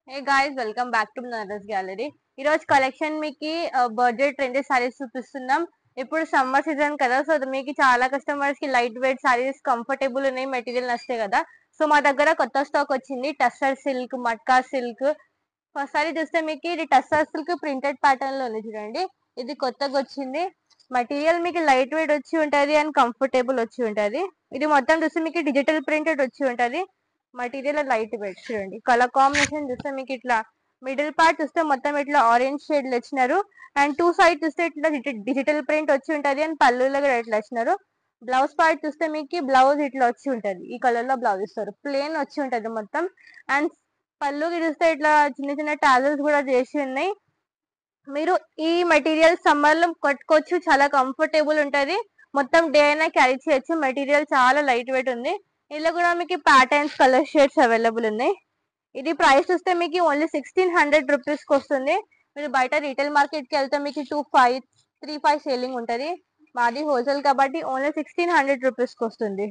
Hey guys, welcome back to నదర్స్ gallery. ఈ రోజు కలెక్షన్ మీకు బడ్జెట్ ట్రెండీ సారీస్ చూపిస్తున్నాం. ఇప్పుడు సమ్మర్ సీజన్ కదా, సో మీకు చాలా కస్టమర్స్ కి లైట్ వెయిట్ సారీస్ కంఫర్టబుల్ ఉన్నాయి, మెటీరియల్ నస్తాయి కదా. సో మా దగ్గర కొత్త స్టాక్ వచ్చింది, tussar silk, matka silk. First sorry చూస్తే మీకు ఇది టస్సర్ సిల్క్ ప్రింటెడ్ ప్యాటర్న్ లో ఉంది చూడండి. ఇది కొత్తగా వచ్చింది. మెటీరియల్ మీకు లైట్ వెయిట్ వచ్చి ఉంటది అండ్ కంఫర్టబుల్ వచ్చి ఉంటది. ఇది మొత్తం చూస్తే మీకు డిజిటల్ ప్రింటెడ్ వచ్చి ఉంటది. మటీరియల్ లైట్ వెయిట్ చూడండి. కలర్ కాంబినేషన్ చూస్తే మీకు ఇట్లా మిడిల్ పార్ట్ చూస్తే మొత్తం ఇట్లా ఆరెంజ్ షేడ్ లో ఇచ్చినారు. అండ్ టూ సైడ్ చూస్తే ఇట్లా డిజిటల్ ప్రింట్ వచ్చి ఉంటది అండ్ పళ్ళులో కూడా ఇట్లా ఇచ్చినారు. బ్లౌజ్ పార్ట్ చూస్తే మీకు బ్లౌజ్ ఇట్లా వచ్చి ఉంటది. ఈ కలర్ లో బ్లౌజ్ ఇస్తారు, ప్లేన్ వచ్చి ఉంటది మొత్తం. అండ్ పళ్ళుకి చూస్తే ఇట్లా చిన్న చిన్న టాజల్స్ కూడా చేసి ఉన్నాయి. మీరు ఈ మెటీరియల్ సమ్మర్ లో కట్టుకోవచ్చు, చాలా కంఫర్టబుల్ ఉంటది. మొత్తం డే అయినా క్యారీ చేయొచ్చు. మెటీరియల్ చాలా లైట్ వెయిట్ ఉంది. ఇందులో కూడా మీకు ప్యాటర్న్స్, కలర్ షేడ్స్ అవైలబుల్ ఉన్నాయి. ఇది ప్రైస్ చూస్తే మీకు ఓన్లీ 1600 రూపీస్ కి వస్తుంది. మీరు బయట రీటైల్ మార్కెట్ కి వెళ్తే మీకు 25, 35 సేలింగ్ ఉంటది. మాది హోల్సేల్ కాబట్టి ఓన్లీ 1600 రూపీస్ కి వస్తుంది.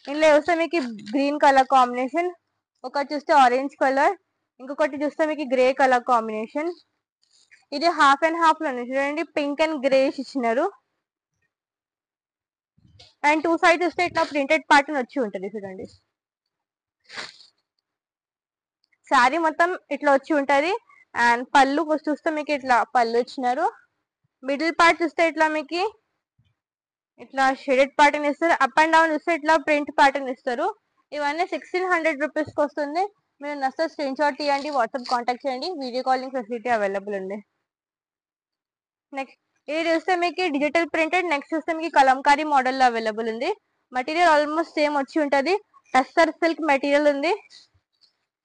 ఇందులో చూస్తే మీకు గ్రీన్ కలర్ కాంబినేషన్, ఒకటి చూస్తే ఆరెంజ్ కలర్, ఇంకొకటి చూస్తే మీకు గ్రే కలర్ కాంబినేషన్. ఇది హాఫ్ అండ్ హాఫ్ లో చూడండి, పింక్ అండ్ గ్రేష్ ఇచ్చినారు. అండ్ టూ సైడ్ చూస్తే ఇట్లా ప్రింటెడ్ ప్యాటర్న్ వచ్చి ఉంటది చూడండి. శారీ మొత్తం ఇట్లా వచ్చి ఉంటది. అండ్ పళ్ళు చూస్తే మీకు ఇట్లా పళ్ళు ఇచ్చినారు. మిడిల్ పార్ట్ చూస్తే ఇట్లా మీకు ఇట్లా షేడెడ్ ప్యాటర్న్ ఇస్తారు. అప్ అండ్ డౌన్ చూస్తే ఇట్లా ప్రింట్ ప్యాటర్న్ ఇస్తారు. ఇవన్నీ 1600 రూపీస్ కి వస్తుంది. మీరు నచ్చితే స్క్రీన్ షాట్ తీయండి, వాట్సాప్ కాంటాక్ట్ చేయండి. వీడియో కాలింగ్ ఫెసిలిటీ అవైలబుల్ ఉంది. నెక్స్ట్ ఇది చూస్తే మీకు డిజిటల్ ప్రింటెడ్, నెక్స్ట్ చూస్తే మీకు కలంకారీ మోడల్ లో అవైలబుల్ ఉంది. మెటీరియల్ ఆల్మోస్ట్ సేమ్ వచ్చి ఉంటది. టస్సర్ సిల్క్ మెటీరియల్ ఉంది.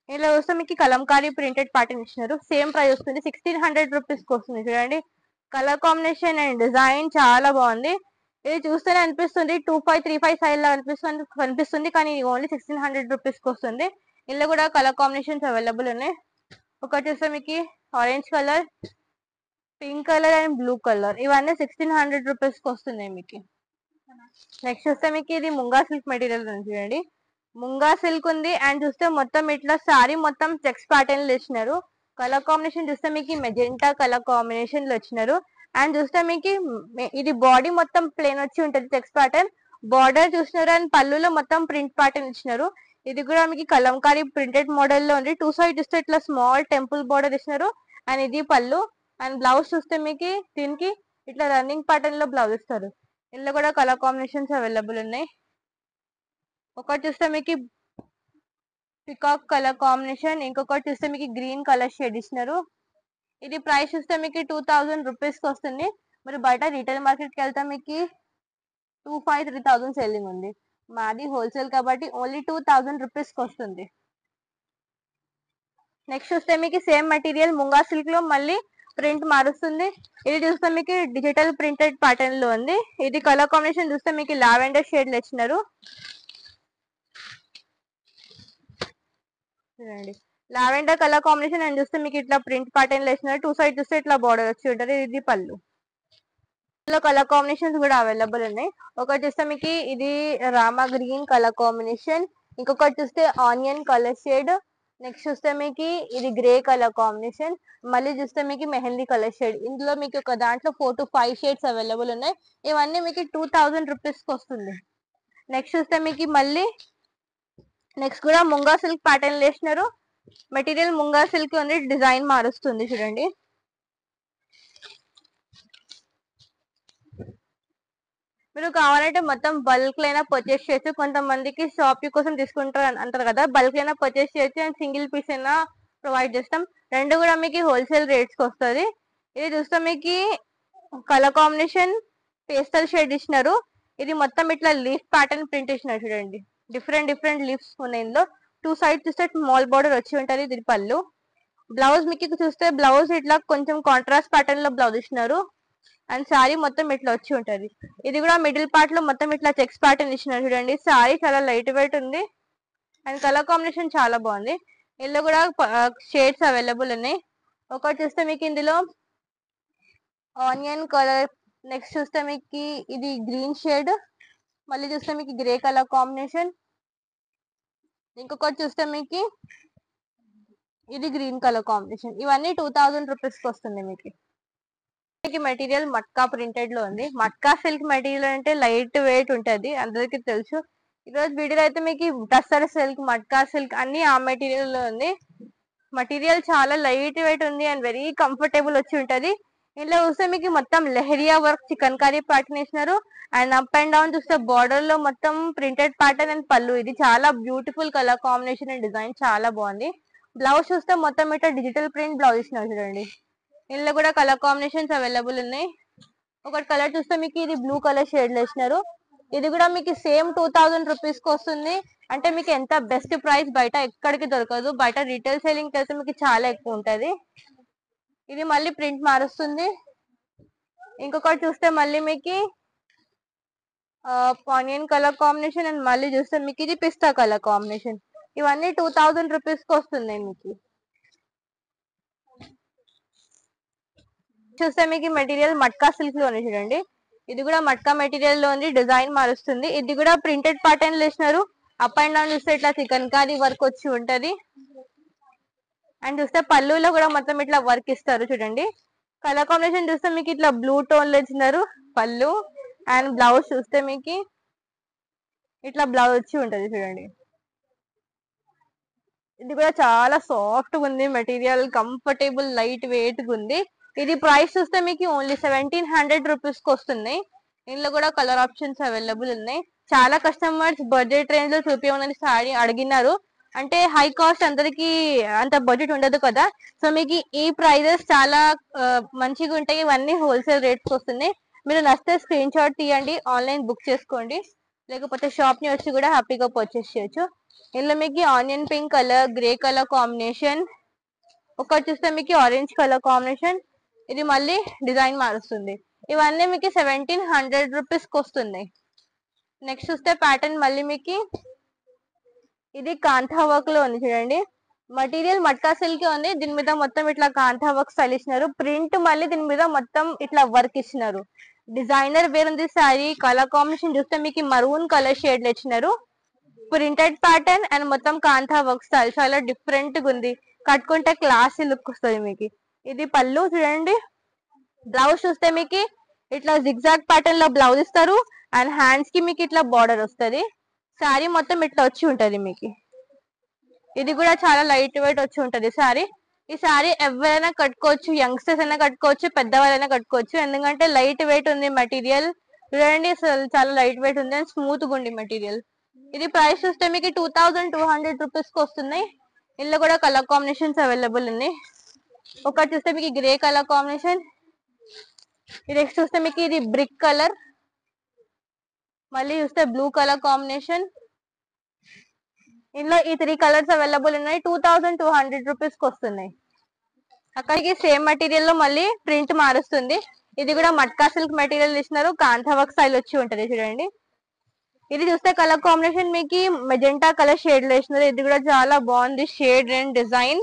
ఇలా చూస్తే మీకు కలంకారీ ప్రింటెడ్ ప్యాటర్న్ ఇచ్చినారు. సేమ్ ప్రైస్ వస్తుంది, 1600 రూపీస్ కి వస్తుంది చూడండి. కలర్ కాంబినేషన్ అండ్ డిజైన్ చాలా బాగుంది. ఇది చూస్తేనే అనిపిస్తుంది 2535 సైజ్ లా కనిపిస్తుంది, కానీ ఓన్లీ 1600 రూపీస్ కి వస్తుంది. ఇందులో కూడా కలర్ కాంబినేషన్స్ అవైలబుల్ ఉన్నాయి. ఒకటి చూస్తే మీకు orange colour, pink colour and blue colour. ఇవన్నీ 1600 రూపీస్ కి వస్తున్నాయి మీకు. నెక్స్ట్ చూస్తే మీకు ఇది ముంగా సిల్క్ మెటీరియల్ ఉంది చూడండి. ముంగా సిల్క్ ఉంది. అండ్ చూస్తే మొత్తం ఇట్లా సారీ మొత్తం చెక్స్ ప్యాటర్న్ లో ఇచ్చినారు. కలర్ కాంబినేషన్ చూస్తే మీకు మెజెంటా కలర్ కాంబినేషన్ లో ఇచ్చినారు. అండ్ చూస్తే మీకు ఇది బాడీ మొత్తం ప్లేన్ వచ్చి ఉంటది చెక్స్ ప్యాటర్న్. బార్డర్ చూసినారు అండ్ పళ్ళులో మొత్తం ప్రింట్ ప్యాటర్న్ ఇచ్చినారు. ఇది కూడా మీకు కలంకారీ ప్రింటెడ్ మోడల్ లో ఉంది. టూ సైడ్ చూస్తే ఇట్లా స్మాల్ టెంపుల్ బార్డర్ ఇచ్చినారు. అండ్ ఇది పళ్ళు. అండ్ బ్లౌజ్ చూస్తే మీకు దీనికి ఇట్లా రన్నింగ్ ప్యాటర్న్ లో బ్లౌజ్ ఇస్తారు. ఇందులో కూడా కలర్ కాంబినేషన్స్ అవైలబుల్ ఉన్నాయి. ఒకటి చూస్తే మీకు పికాక్ కలర్ కాంబినేషన్, ఇంకొకటి చూస్తే మీకు గ్రీన్ కలర్ షేడ్ ఇచ్చినారు. ఇది ప్రైస్ చూస్తే మీకు 2000 రూపీస్ కి వస్తుంది. మరి బయట రీటైల్ మార్కెట్ కి వెళ్తే మీకు 2500-3000 సేలింగ్ ఉంది. మాది హోల్సేల్ కాబట్టి ఓన్లీ 2000 రూపీస్ కి వస్తుంది. నెక్స్ట్ చూస్తే మీకు సేమ్ మెటీరియల్ ముంగా సిల్క్ లో మళ్ళీ ప్రింట్ మారుస్తుంది. ఇది చూస్తే మీకు డిజిటల్ ప్రింటెడ్ ప్యాటర్న్ లో ఉంది. ఇది కలర్ కాంబినేషన్ చూస్తే మీకు లావెండర్ షేడ్ లో ఇచ్చినారు చూడండి. లావెండర్ కలర్ కాంబినేషన్ అని చూస్తే మీకు ఇట్లా ప్రింట్ ప్యాటర్న్ లో ఇచ్చినారు. టూ సైడ్ చూస్తే ఇట్లా బార్డర్ వచ్చి ఉంటది. ఇది పళ్ళు. ఇందులో కలర్ కాంబినేషన్స్ కూడా అవైలబుల్ ఉన్నాయి. ఒకటి చూస్తే మీకు ఇది రామా గ్రీన్ కలర్ కాంబినేషన్, ఇంకొకటి చూస్తే ఆనియన్ కలర్ షేడ్, నెక్స్ట్ చూస్తే మీకు ఇది గ్రే కలర్ కాంబినేషన్, మళ్ళీ చూస్తే మీకు మెహందీ కలర్ షేడ్. ఇందులో మీకు ఒక దాంట్లో 4 to 5 షేడ్స్ అవైలబుల్ ఉన్నాయి. ఇవన్నీ మీకు 2000 రూపీస్ కి వస్తుంది. నెక్స్ట్ చూస్తే మీకు మళ్ళీ నెక్స్ట్ కూడా ముంగా సిల్క్ ప్యాటర్న్ వేసినారు. మెటీరియల్ ముంగా సిల్క్ ఉంది, డిజైన్ మారుస్తుంది చూడండి. మీరు కావాలంటే మొత్తం బల్క్ లైనా పర్చేస్ చేయొచ్చు. కొంతమందికి షాప్ కోసం తీసుకుంటారు అంటారు కదా, బల్క్ అయినా పర్చేస్ చేయొచ్చు అండ్ సింగిల్ పీస్ అయినా ప్రొవైడ్ చేస్తాం. రెండు కూడా మీకు హోల్సేల్ రేట్స్ కి వస్తుంది. ఇది చూస్తే మీకు కలర్ కాంబినేషన్ పేస్టల్ షేడ్ ఇచ్చినారు. ఇది మొత్తం ఇట్లా లీఫ్ ప్యాటర్న్ ప్రింట్ ఇచ్చినారు చూడండి. డిఫరెంట్ డిఫరెంట్ లీఫ్స్ ఉన్నాయి ఇందులో. టూ సైడ్ చూస్తే స్మాల్ బార్డర్ వచ్చి ఉంటది. ఇది పళ్ళు. బ్లౌజ్ మీకు చూస్తే బ్లౌజ్ ఇట్లా కొంచెం కాంట్రాస్ట్ ప్యాటర్న్ లో బ్లౌజ్ ఇచ్చినారు. అండ్ శారీ మొత్తం ఇట్లా వచ్చి ఉంటది. ఇది కూడా మిడిల్ పార్ట్ లో మొత్తం ఇట్లా చెక్స్ ప్యాటర్న్ ఇచ్చినారు చూడండి. శారీ చాలా లైట్ వెయిట్ ఉంది అండ్ కలర్ కాంబినేషన్ చాలా బాగుంది. ఇందులో కూడా షేడ్స్ అవైలబుల్ ఉన్నాయి. ఒకటి చూస్తే మీకు ఇందులో ఆనియన్ కలర్, నెక్స్ట్ చూస్తే మీకు ఇది గ్రీన్ షేడ్, మళ్ళీ చూస్తే మీకు గ్రే కలర్ కాంబినేషన్, ఇంకొకటి చూస్తే మీకు ఇది గ్రీన్ కలర్ కాంబినేషన్. ఇవన్నీ 2000 రూపీస్ కి వస్తుంది మీకు. మెటీరియల్ మట్కా ప్రింటెడ్ లో ఉంది. మట్కా సిల్క్ మెటీరియల్ అంటే లైట్ వెయిట్ ఉంటది, అందరికి తెలుసు. ఈ రోజు వీడియోలో అయితే మీకు టస్సర్ సిల్క్, మట్కా సిల్క్ అన్ని ఆ మెటీరియల్ లో ఉంది. మెటీరియల్ చాలా లైట్ వెయిట్ ఉంది అండ్ వెరీ కంఫర్టబుల్ వచ్చి ఉంటది. ఇంట్లో చూస్తే మీకు మొత్తం leheriya work chikankari pattern ఇచ్చినారు. అండ్ అప్ అండ్ డౌన్ చూస్తే బార్డర్ లో మొత్తం ప్రింటెడ్ ప్యాటర్న్ అండ్ పళ్ళు. ఇది చాలా beautiful colour combination and design చాలా బాగుంది. బ్లౌజ్ చూస్తే మొత్తం ఇట్లా డిజిటల్ ప్రింట్ బ్లౌజ్ ఇచ్చినారు చూడండి. ఇందులో కూడా కలర్ కాంబినేషన్స్ అవైలబుల్ ఉన్నాయి. ఒకటి కలర్ చూస్తే మీకు ఇది బ్లూ కలర్ షేడ్ లో ఇచ్చినారు. ఇది కూడా మీకు సేమ్ 2000 రూపీస్ కి వస్తుంది. అంటే మీకు ఎంత బెస్ట్ ప్రైస్ బయట ఎక్కడికి దొరకదు. బయట రీటైల్ సేలింగ్ అయితే మీకు చాలా ఎక్కువ ఉంటది. ఇది మళ్ళీ ప్రింట్ మారుస్తుంది. ఇంకొకటి చూస్తే మళ్ళీ మీకు ఆనియన్ కలర్ కాంబినేషన్ అండ్ మళ్ళీ చూస్తే మీకు ఇది పిస్తా కలర్ కాంబినేషన్. ఇవన్నీ 2000 రూపీస్ కి వస్తున్నాయి మీకు. చూస్తే మీకు మెటీరియల్ మట్కా సిల్క్ లో ఉంది చూడండి. ఇది కూడా మట్కా మెటీరియల్ లో ఉంది, డిజైన్ మారుస్తుంది. ఇది కూడా ప్రింటెడ్ ప్యాటర్న్ ఇచ్చినారు. అప్ అండ్ డౌన్ చూస్తే ఇట్లా చికన్ కారీ వర్క్ వచ్చి ఉంటది. అండ్ చూస్తే పళ్ళులో కూడా మొత్తం ఇట్లా వర్క్ ఇస్తారు చూడండి. కలర్ కాంబినేషన్ చూస్తే మీకు ఇట్లా బ్లూ టోన్ లో ఇచ్చినారు పళ్ళు. అండ్ బ్లౌజ్ చూస్తే మీకు ఇట్లా బ్లౌజ్ వచ్చి ఉంటది చూడండి. ఇది కూడా చాలా సాఫ్ట్ గా ఉంది మెటీరియల్, కంఫర్టబుల్ లైట్ వెయిట్ గా ఉంది. ఇది ప్రైస్ చూస్తే మీకు ఓన్లీ 1700 రూపీస్ కి వస్తున్నాయి. ఇందులో కూడా కలర్ ఆప్షన్స్ అవైలబుల్ ఉన్నాయి. చాలా కస్టమర్స్ బడ్జెట్ రేంజ్ లో చూపించమని సారీ అడిగినారు. అంటే హై కాస్ట్ అందరికి అంత బడ్జెట్ ఉండదు కదా. సో మీకు ఈ ప్రైజెస్ చాలా మంచిగా ఉంటాయి. ఇవన్నీ హోల్సేల్ రేట్స్ వస్తున్నాయి. మీరు నచ్చితే స్క్రీన్ షాట్ తీయండి, ఆన్లైన్ బుక్ చేసుకోండి. లేకపోతే షాప్ ని వచ్చి కూడా హ్యాపీగా పర్చేస్ చేయొచ్చు. ఇందులో మీకు onion pink colour, grey colour combination, ఒకటి చూస్తే మీకు ఆరెంజ్ కలర్ కాంబినేషన్. ఇది మళ్ళీ డిజైన్ మారుస్తుంది. ఇవన్నీ మీకు 1700 రూపీస్ కి వస్తున్నాయి. నెక్స్ట్ చూస్తే ప్యాటర్న్ మళ్ళీ మీకు ఇది కాంతా వర్క్ లో ఉంది చూడండి. మెటీరియల్ మట్కా సిల్క్ ఉంది. దీని మీద మొత్తం ఇట్లా కాంతా వర్క్ స్టైల్ ఇచ్చినారు. ప్రింట్ మళ్ళీ దీని మీద మొత్తం ఇట్లా వర్క్ ఇచ్చినారు. డిజైనర్ వేర్ ఉంది సారీ. కలర్ కాంబినేషన్ చూస్తే మీకు మరూన్ కలర్ షేడ్ లో ఇచ్చినారు. ప్రింటెడ్ ప్యాటర్న్ అండ్ మొత్తం కాంతా వర్క్ స్టైల్ చాలా డిఫరెంట్ గా ఉంది. కట్టుకుంటే క్లాసీ లుక్ వస్తుంది మీకు. ఇది పళ్ళు చూడండి. బ్లౌజ్ చూస్తే మీకు ఇట్లా జిగ్జాగ్ ప్యాటర్న్ లో బ్లౌజ్ ఇస్తారు. అండ్ హ్యాండ్స్ కి మీకు ఇట్లా బార్డర్ వస్తుంది. శారీ మొత్తం ఇట్లా వచ్చి ఉంటది మీకు. ఇది కూడా చాలా లైట్ వెయిట్ వచ్చి ఉంటది శారీ. ఈ శారీ ఎవరైనా కట్టుకోవచ్చు, యంగ్స్టర్స్ అయినా కట్టుకోవచ్చు, పెద్దవాళ్ళైనా కట్టుకోవచ్చు. ఎందుకంటే లైట్ వెయిట్ ఉంది మెటీరియల్ చూడండి. చాలా లైట్ వెయిట్ ఉంది అండ్ స్మూత్ గా ఉంది మెటీరియల్. ఇది ప్రైస్ చూస్తే మీకు 2200 రూపీస్ కి వస్తున్నాయి. ఇందులో కూడా కలర్ కాంబినేషన్స్ అవైలబుల్ ఉన్నాయి. ఒకటి చూస్తే మీకు గ్రే కలర్ కాంబినేషన్, నెక్స్ట్ చూస్తే మీకు ఇది బ్రిక్ కలర్, మళ్ళీ చూస్తే బ్లూ కలర్ కాంబినేషన్. ఇందులో ఈ 3 కలర్స్ అవైలబుల్ ఉన్నాయి. 2200 రూపీస్ కి వస్తున్నాయి. అక్కడికి సేమ్ మెటీరియల్ లో మళ్ళీ ప్రింట్ మారుస్తుంది. ఇది కూడా మట్కా సిల్క్ మెటీరియల్ ఇచ్చినారు. కాంతా వర్క్ స్టైల్ వచ్చి ఉంటది చూడండి. ఇది చూస్తే కలర్ కాంబినేషన్ మీకు మెజెంటా కలర్ షేడ్ లో ఇచ్చినారు. ఇది కూడా చాలా బాగుంది షేడ్ అండ్ డిజైన్.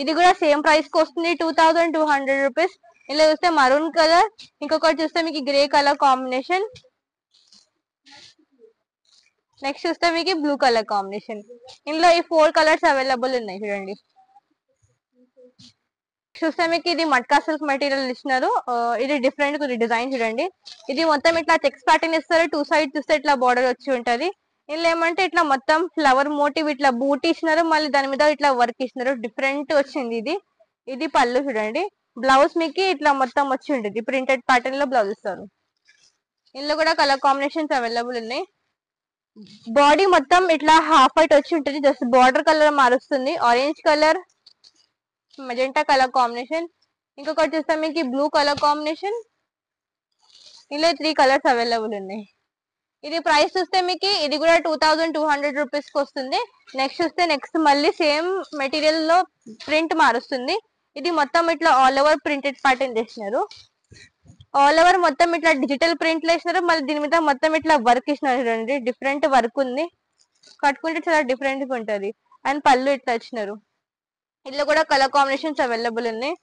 ఇది కూడా సేమ్ ప్రైస్ కి వస్తుంది 2200 రూపీస్. ఇలా చూస్తే మరూన్ కలర్, ఇంకొకటి చూస్తే మీకు గ్రే కలర్ కాంబినేషన్, నెక్స్ట్ చూస్తే మీకు బ్లూ కలర్ కాంబినేషన్. ఇందులో ఈ 4 కలర్స్ అవైలబుల్ ఉన్నాయి చూడండి. చూస్తే మీకు ఇది మట్కా సిల్క్ మెటీరియల్ ఇచ్చినారు. ఇది డిఫరెంట్ డిజైన్ చూడండి. ఇది మొత్తం ఇట్లా చెక్స్ ప్యాటర్న్ ఇస్తారు. 2 సైడ్ చూస్తే ఇట్లా బార్డర్ వచ్చి ఉంటది. ఇందులో ఏమంటే ఇట్లా మొత్తం ఫ్లవర్ మోటివ్ ఇట్లా బూటీ ఇచ్చినారు. మళ్ళీ దాని మీద ఇట్లా వర్క్ ఇచ్చినారు. డిఫరెంట్ వచ్చింది ఇది. ఇది పళ్ళు చూడండి. బ్లౌజ్ మీకు ఇట్లా మొత్తం వచ్చి ఉంటుంది. ప్రింటెడ్ ప్యాటర్న్ లో బ్లౌజ్ ఇస్తారు. ఇందులో కూడా కలర్ కాంబినేషన్స్ అవైలబుల్ ఉన్నాయి. బాడీ మొత్తం ఇట్లా హాఫ్ వైట్ వచ్చి ఉంటుంది. జస్ట్ బార్డర్ కలర్ మారుస్తుంది. Orange colour, magenta colour combination, ఇంకొకటి చూస్తే మీకు బ్లూ కలర్ కాంబినేషన్. ఇలా 3 కలర్స్ అవైలబుల్ ఉన్నాయి. ఇది ప్రైస్ చూస్తే మీకు ఇది కూడా 2200 రూపీస్ కి వస్తుంది. నెక్స్ట్ చూస్తే నెక్స్ట్ మళ్ళీ సేమ్ మెటీరియల్ లో ప్రింట్ మారుస్తుంది. ఇది మొత్తం ఇట్లా ఆల్ ఓవర్ ప్రింటెడ్ ప్యాటర్న్ చేసినారు. ఆల్ ఓవర్ మొత్తం ఇట్లా డిజిటల్ ప్రింట్ వేసినారు. మళ్ళీ దీని మీద మొత్తం ఇట్లా వర్క్ ఇచ్చినారు చూడండి. డిఫరెంట్ వర్క్ ఉంది. కట్టుకుంటే చాలా డిఫరెంట్ గా ఉంటది. అండ్ పళ్ళు ఇట్లా ఇచ్చినారు. ఇందులో కూడా కలర్ కాంబినేషన్స్ అవైలబుల్ ఉన్నాయి.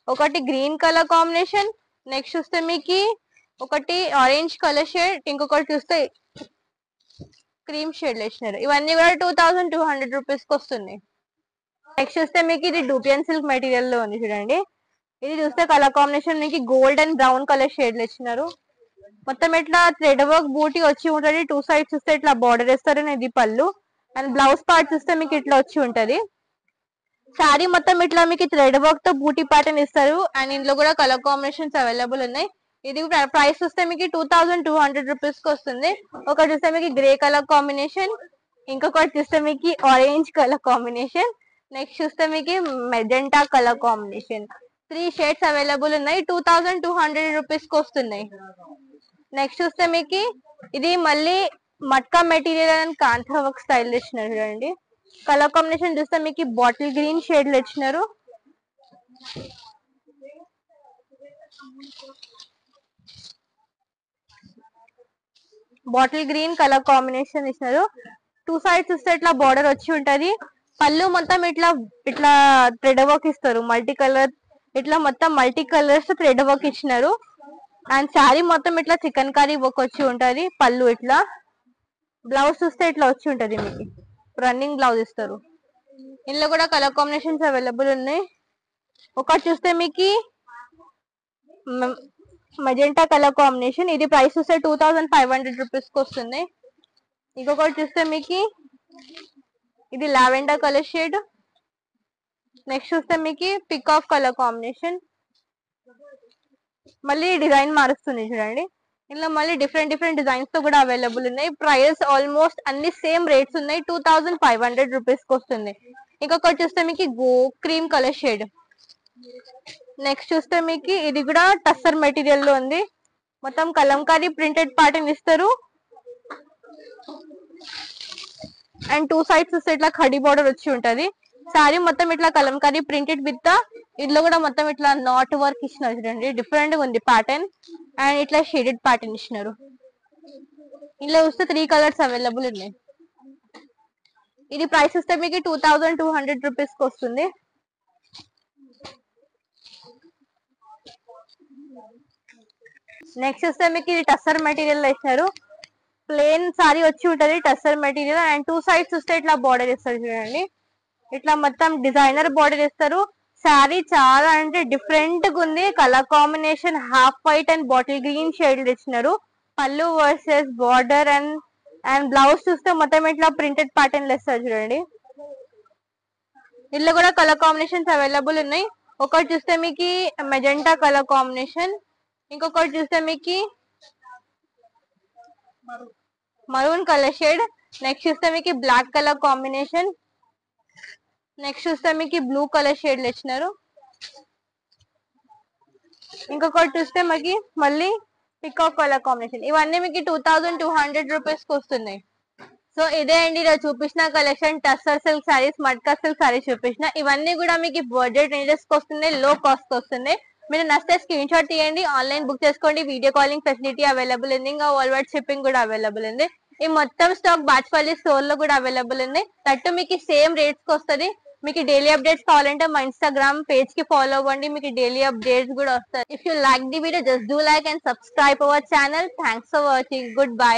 ఒకటి గ్రీన్ కలర్ కాంబినేషన్, నెక్స్ట్ చూస్తే మీకు ఒకటి ఆరెంజ్ కలర్ షేడ్, ఇంకొకటి చూస్తే క్రీమ్ షేడ్ వేసినారు. ఇవన్నీ కూడా 2200 రూపీస్ కి వస్తున్నాయి. నెక్స్ట్ చూస్తే మీకు ఇది డూపియన్ సిల్క్ మెటీరియల్ లో ఉంది చూడండి. ఇది చూస్తే కలర్ కాంబినేషన్ మీకు gold and brown colour shade ఇచ్చినారు. మొత్తం ఇట్లా థ్రెడ్ వర్క్ బూటీ వచ్చి ఉంటది. 2 సైడ్స్ చూస్తే ఇట్లా బార్డర్ వేస్తారు. ఇది పళ్ళు అండ్ బ్లౌజ్ పార్ట్ చూస్తే మీకు ఇట్లా వచ్చి ఉంటది. శారీ మొత్తం ఇట్లా మీకు థ్రెడ్ వర్క్ తో బూటీ ప్యాటర్న్ ఇస్తారు. అండ్ ఇందులో కూడా కలర్ కాంబినేషన్స్ అవైలబుల్ ఉన్నాయి. ఇది ప్రైస్ చూస్తే మీకు 2200 రూపీస్ కి వస్తుంది. ఒకటి చూస్తే మీకు గ్రే కలర్ కాంబినేషన్, ఇంకొకటి చూస్తే మీకు ఆరెంజ్ కలర్ కాంబినేషన్, నెక్స్ట్ చూస్తే మీకు magenta colour combination. 3 shades available ఉన్నాయి. 2200 రూపీస్ కి వస్తున్నాయి. నెక్స్ట్ చూస్తే మీకు ఇది మళ్ళీ matka material and kantha work style ఇచ్చినారు చూడండి. కలర్ కాంబినేషన్ చూస్తే మీకు బాటిల్ గ్రీన్ షేడ్ లో ఇచ్చినారు. బాటిల్ గ్రీన్ కలర్ కాంబినేషన్ ఇచ్చినారు. 2 సైడ్స్ చూస్తే ఇట్లా బార్డర్ వచ్చి ఉంటది. పళ్ళు మొత్తం ఇట్లా ఇట్లా థ్రెడ్ వర్క్ ఇస్తారు. మల్టీ కలర్ ఇట్లా మొత్తం మల్టీ కలర్స్ థ్రెడ్ వర్క్ ఇచ్చినారు. అండ్ శారీ మొత్తం ఇట్లా చికెన్ కర్రీ వర్క్ వచ్చి ఉంటది. పళ్ళు ఇట్లా బ్లౌజ్ చూస్తే ఇట్లా వచ్చి ఉంటది. మీకు రన్నింగ్ బ్లౌజ్ ఇస్తారు. ఇందులో కూడా కలర్ కాంబినేషన్స్ అవైలబుల్ ఉన్నాయి. ఒకటి చూస్తే మీకు మజెంటా కలర్ కాంబినేషన్, ఇది ప్రైస్ చూస్తే 2500 రూపీస్ కి వస్తుంది. ఇంకొకటి చూస్తే మీకు ఇది లావెండర్ కలర్ షేడ్. నెక్స్ట్ చూస్తే మీకు పికాక్ కలర్ కాంబినేషన్. మళ్ళీ డిజైన్ మారుస్తుంది చూడండి. ఇందులో మళ్ళీ డిఫరెంట్ డిజైన్స్ తో కూడా అవైలబుల్ ఉన్నాయి. ప్రైస్ ఆల్మోస్ట్ అన్ని సేమ్ రేట్స్ ఉన్నాయి. 2500 రూపీస్ కి వస్తుంది. ఇంకొకటి చూస్తే మీకు క్రీమ్ కలర్ షేడ్. నెక్స్ట్ చూస్తే మీకు ఇది కూడా టస్సర్ మెటీరియల్ లో ఉంది. మొత్తం కలంకారీ ప్రింటెడ్ ప్యాటర్న్ ఇస్తారు. అండ్ 2 సైడ్స్ చూస్తే ఇట్లా ఖడీ బార్డర్ వచ్చి ఉంటది. శారీ మొత్తం ఇట్లా కలంకారీ ప్రింటెడ్ విత్ ఇందులో కూడా మొత్తం ఇట్లా నాట్ వర్క్ ఇచ్చినారు చూడండి. డిఫరెంట్ గా ఉంది ప్యాటర్న్. అండ్ ఇట్లా షేడెడ్ ప్యాటర్న్ ఇచ్చినారు. ఇందులో చూస్తే 3 కలర్స్ అవైలబుల్ ఉన్నాయి. ఇది ప్రైస్ వస్తే మీకు 2200 రూపీస్ కి వస్తుంది. నెక్స్ట్ చూస్తే మీకు ఇది టస్సర్ మెటీరియల్ లో ఇచ్చారు. ప్లేన్ సారీ వచ్చి ఉంటది టస్సర్ మెటీరియల్. అండ్ 2 సైడ్స్ చూస్తే ఇట్లా బార్డర్ ఇస్తారు చూడండి. ఇట్లా మొత్తం డిజైనర్ బార్డర్ ఇస్తారు. శారీ చాలా అంటే డిఫరెంట్ గా ఉంది. Colour combination half white and bottle green shade ఇచ్చినారు. పళ్ళు వర్సెస్ బార్డర్ అండ్ బ్లౌజ్ చూస్తే మొత్తం ఇట్లా ప్రింటెడ్ ప్యాటర్న్ ఇస్తారు చూడండి. ఇందులో కూడా కలర్ కాంబినేషన్స్ అవైలబుల్ ఉన్నాయి. ఒకటి చూస్తే మీకు మెజెంటా కలర్ కాంబినేషన్, ఇంకొకటి చూస్తే మీకు మరూన్ కలర్ షేడ్, నెక్స్ట్ చూస్తే మీకు బ్లాక్ కలర్ కాంబినేషన్, నెక్స్ట్ చూస్తే మీకు బ్లూ కలర్ షేడ్ ఇచ్చినారు. ఇంకొకటి చూస్తే మనకి మళ్ళీ పికాక్ కలర్ కాంబినేషన్. ఇవన్నీ మీకు 2200 రూపీస్ కి వస్తున్నాయి. సో ఇదే అండి ఇలా చూపించిన collection. Tussar silk saris, matka silk saris చూపించిన. ఇవన్నీ కూడా మీకు బడ్జెట్ రేంజెస్ కి వస్తున్నాయి, లో కాస్ట్ కి వస్తున్నాయి. మీరు నచ్చితే స్క్రీన్ షాట్ తీయండి, ఆన్లైన్ బుక్ చేసుకోండి. వీడియో కాలింగ్ ఫెసిలిటీ అవైలబుల్ ఉంది. ఇంకా వరల్డ్ వైడ్ షిప్పింగ్ కూడా అవైలబుల్ ఉంది. ఈ మొత్తం స్టాక్ బాచ్పల్లి స్టోర్ లో కూడా అవైలబుల్ ఉంది. దట్టు మీకు సేమ్ రేట్స్ కి వస్తుంది. మీకు డైలీ అప్డేట్స్ కావాలంటే మా ఇన్స్టాగ్రామ్ పేజ్ కి ఫాలో అవ్వండి. మీకు డైలీ అప్డేట్స్ కూడా వస్తాయి. If you like the video just do like and subscribe our channel. Thanks for watching. Good bye.